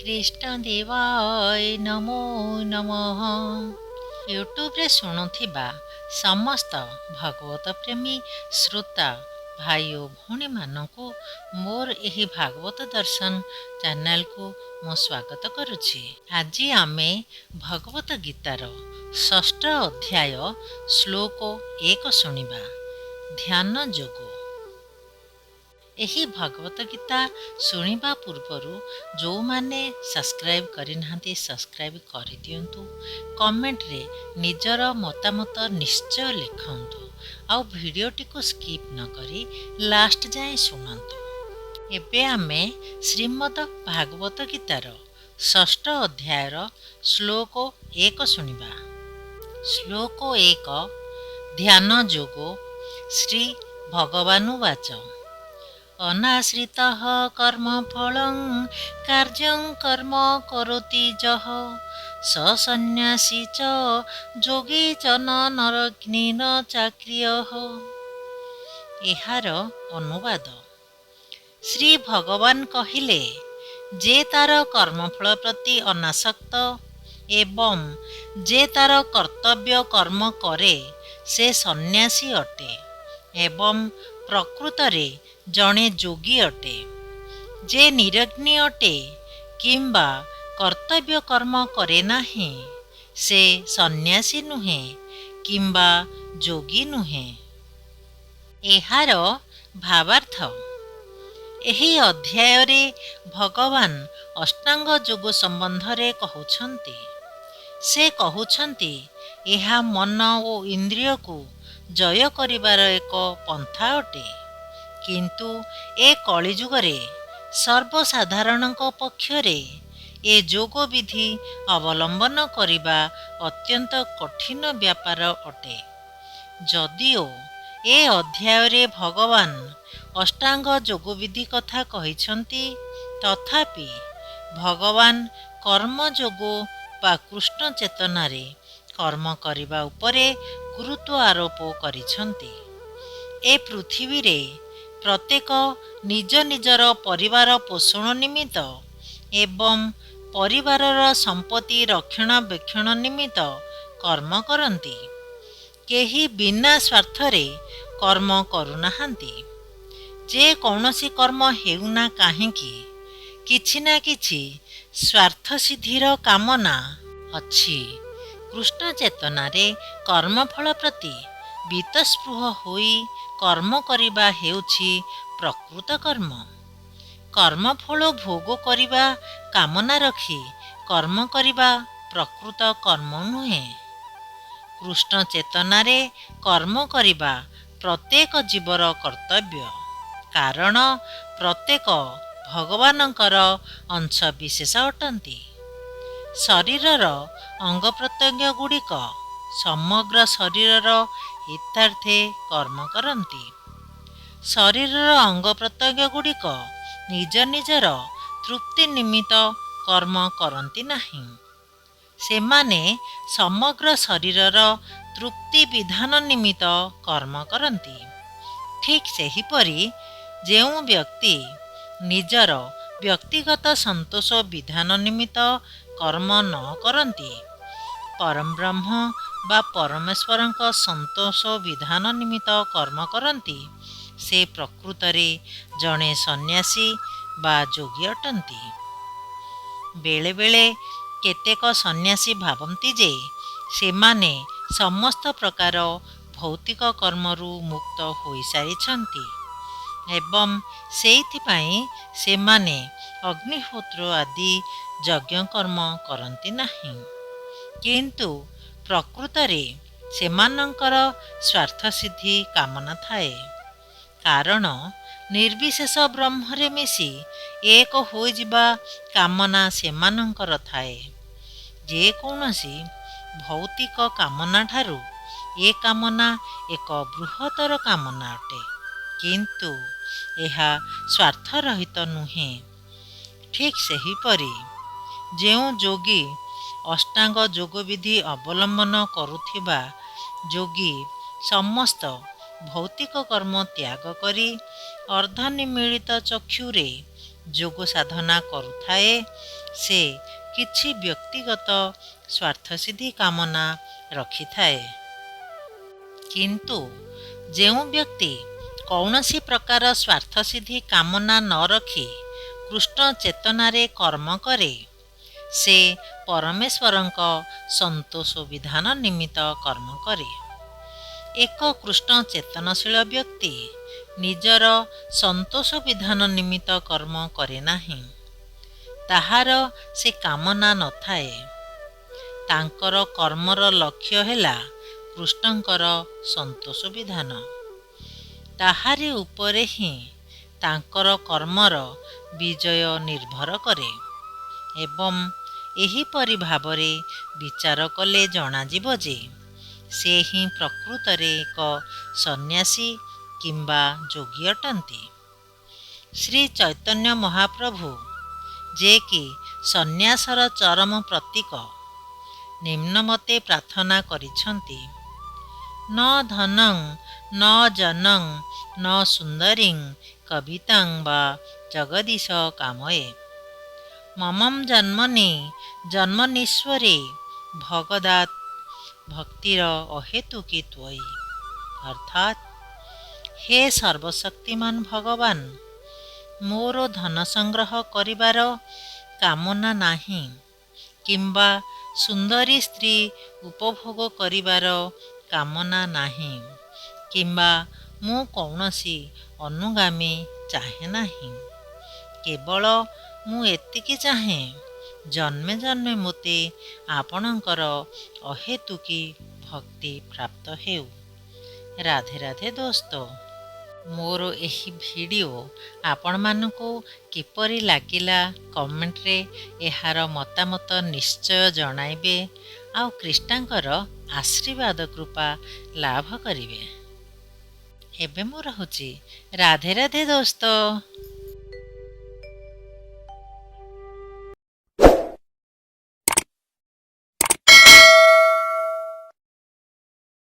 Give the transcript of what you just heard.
कृष्णदेवाय नमो नमः। यूट्यूब रे शुणुथिबा समस्त भागवत प्रेमी श्रोता भाई और भौणी मानकु मोर एही भागवत दर्शन चैनल को मो स्वागत करुछि। आज आमे भगवत गीतार षष्ठ अध्याय श्लोक 1 शुणिबा। ध्यान जोग। एही भगवत गीता शुणिबा पूर्वरु जो माने सब्सक्राइब करिनाहांती सब्सक्राइब करि दियंतु। कमेंट रे निजर मतामत निश्चय लिखंतु। आउ वीडियोटी को स्किप न करी लास्ट जाए सुनंतु। एबे आमे श्रीमद् भागवत गीतार षष्ठ अध्यायर श्लोक 1 शुणिबा। श्लोक 1 ध्यान जोगो। श्री भगवानुवाच अनाश्रितः कर्मफलं कार्यं कर्म करोति जः स सन्न्यासी च जोगी च न नरग्नि न चाक्रियः। एहार अनुवाद। श्री भगवान कहिले जे तार कर्मफल प्रति अनासक्त एवं जे तार कर्तव्य कर्म करे से सन्यासी अटे एवं प्रकृतरे जणे जोगी अटे। जे निरग्नि अटे किंबा कर्तव्य कर्म करे नाही से सन्यासी नुहे किंबा जोगी नुहे। एहार भावार्थ। एही अध्याय रे भगवान अष्टांग जोग संबंध रे कहउछंती। से कहउछंती एहा मन ओ इंद्रिय को जय करिबार एक पंथा अटे। किंतु ए कलिजुगरे सर्वसाधारण पक्षरे ए जोग विधि अवलंबन करिबा अत्यंत कठिन व्यापार अटे। जदिओ ए अध्याय रे भगवान अष्टांग जोग विधि कथा कहिछंती तथापि भगवान कर्म जोग बा कृष्ण चेतना रे कर्म करिबा उपरे गुरुत्व आरोप करिछंती। ए पृथ्वी रे प्रत्येक निज निजर परिवार पोषण निमित्त एवं परिवारर संपत्ति रक्षणाबेक्षण निमित्त कर्म करती। केही बिना स्वार्थरे कर्म करुनाहांती। जे कौनसी कर्म हेउना काहेकि किछि ना किछि स्वार्थ सिद्धिर कामना अछि। कृष्ण चेतना रे कर्मफल प्रति बीतस्पृह होई कर्म करिबा हेउछि प्रकृत कर्म। कर्मफल भोग करिबा कामना रखी कर्म करिबा प्रकृत कर्म नुहे। कृष्ण चेतना रे कर्म करिबा प्रत्येक जीवर कर्तव्य। कारण प्रत्येक भगवानंकर अंश विशेष अटंती। शरीरर अंग प्रत्यंग गुड़िक समग्र शरीरर हितार्थे कर्म करती। शरीरर अंग प्रत्यंग गुड़िक निज निजर तृप्ति निमित्त कर्म करती नहीं। सेमाने समग्र शरीरर तृप्ति विधान निमित्त कर्म करती। ठीक सेहिपरि जेउ व्यक्ति निजर व्यक्तिगत संतोष विधान निमित्त कर्म न करती परम ब्रह्म बा परमेश्वरंक संतोष विधान निमित्त कर्म करती से प्रकृतरे जणे सन्यासी बा जोगी अटंती। बेले बेले केतेक सन्यासी भावंती जे सेमाने समस्त प्रकार भौतिक कर्मरु मुक्त होई सारिछंती एवं सेइथिपाई सेमाने अग्निहोत्र आदि यज्ञ कर्म करती नहीं। किंतु प्रकृतरे सेमानंकर स्वार्थ सिद्धि कामना थाए। कारण निर्विशेष ब्रह्मरे मिसी एक हो जिबा कामना सेमानंकर थाए। जे कौनसी भौतिक कामना ठारू ए कामना एक बृहत्तर कामना अटे। किंतु एहा स्वार्थ रहित नुहे। ठीक सेहिपरि जेउ जोगी अष्टांग जोग विधि अवलंबन करुथिबा जोगी समस्त भौतिक कर्म त्याग करी अर्धनिमीलित चक्षुरे ଯୋଗ ସାଧନା କରୁଥାଏ ସେ କିଛି ବ୍ୟକ୍ତିଗତ ସ୍ୱାର୍ଥସିଦ୍ଧି କାମନା ରଖିଥାଏ। କିନ୍ତୁ ଯେଉଁ ବ୍ୟକ୍ତି କୌଣସି ପ୍ରକାର ସ୍ୱାର୍ଥସିଦ୍ଧି କାମନା ନ ରଖି କୃଷ୍ଣ ଚେତନାରେ କର୍ମ କରେ ସେ ପରମେଶ୍ୱରଙ୍କ ସନ୍ତୋଷ ବିଧାନ ନିମିତ୍ତ କର୍ମ କରେ। ଏକ କୃଷ୍ଣ ଚେତନଶୀଳ ବ୍ୟକ୍ତି ନିଜର ସନ୍ତୋଷ ବିଧାନ ନିମିତ୍ତ କର୍ମ କରେ ନାହିଁ। ତାହାର ସେ କାମନା ନଥାଏ। ତାଙ୍କର କର୍ମର ଲକ୍ଷ୍ୟ ହେଲା କୃଷ୍ଣଙ୍କର ସନ୍ତୋଷ ବିଧାନ। ତାହାରି ଉପରେ ହିଁ ତାଙ୍କର କର୍ମର ବିଜୟ ନିର୍ଭର କରେ ଏବଂ ଏହିପରି ଭାବରେ ବିଚାର କଲେ ଜଣାଯିବ ଯେ ସେ ହିଁ ପ୍ରକୃତରେ ଏକ ସନ୍ନ୍ୟାସୀ କିମ୍ବା ଯୋଗୀ ଅଟନ୍ତି। ଶ୍ରୀ ଚୈତନ୍ୟ ମହାପ୍ରଭୁ ଯେ କି ସନ୍ନ୍ୟାସର ଚରମ ପ୍ରତୀକ ନିମ୍ନମତେ ପ୍ରାର୍ଥନା କରିଛନ୍ତି ନ ଧନଂ ନ ଜନଂ ନ ସୁନ୍ଦରୀଂ କବିତାଂ ବା ଜଗଦୀଶ କାମୟେ ମମଂ ଜନ୍ମନି ଜନ୍ମନୀଶ୍ୱରେ ଭଗଦାତ୍ ଭକ୍ତିର ଅହେତୁକି ତ୍ୱୟି। ଅର୍ଥାତ୍ ହେ ସର୍ବଶକ୍ତିମାନ ଭଗବାନ, ମୋର ଧନ ସଂଗ୍ରହ କରିବାର କାମନା ନାହିଁ କିମ୍ବା ସୁନ୍ଦରୀ ସ୍ତ୍ରୀ ଉପଭୋଗ କରିବାର କାମନା ନାହିଁ କିମ୍ବା ମୁଁ କୌଣସି ଅନୁଗାମୀ ଚାହେଁ ନାହିଁ। କେବଳ ମୁଁ ଏତିକି ଚାହେଁ ଜନ୍ମେ ଜନ୍ମେ ମୋତେ ଆପଣଙ୍କର ଅହେତୁକି ଭକ୍ତି ପ୍ରାପ୍ତ ହେଉ। ରାଧେ ରାଧେ ଦୋସ୍ତ। ମୋର ଏହି ଭିଡ଼ିଓ ଆପଣମାନଙ୍କୁ କିପରି ଲାଗିଲା କମେଣ୍ଟରେ ଏହାର ମତାମତ ନିଶ୍ଚୟ ଜଣାଇବେ ଆଉ କ୍ରିଷ୍ଣାଙ୍କର ଆଶୀର୍ବାଦ କୃପା ଲାଭ କରିବେ। ଏବେ ମୁଁ ରହୁଛି। ରାଧେ ରାଧେ ଦୋସ୍ତ।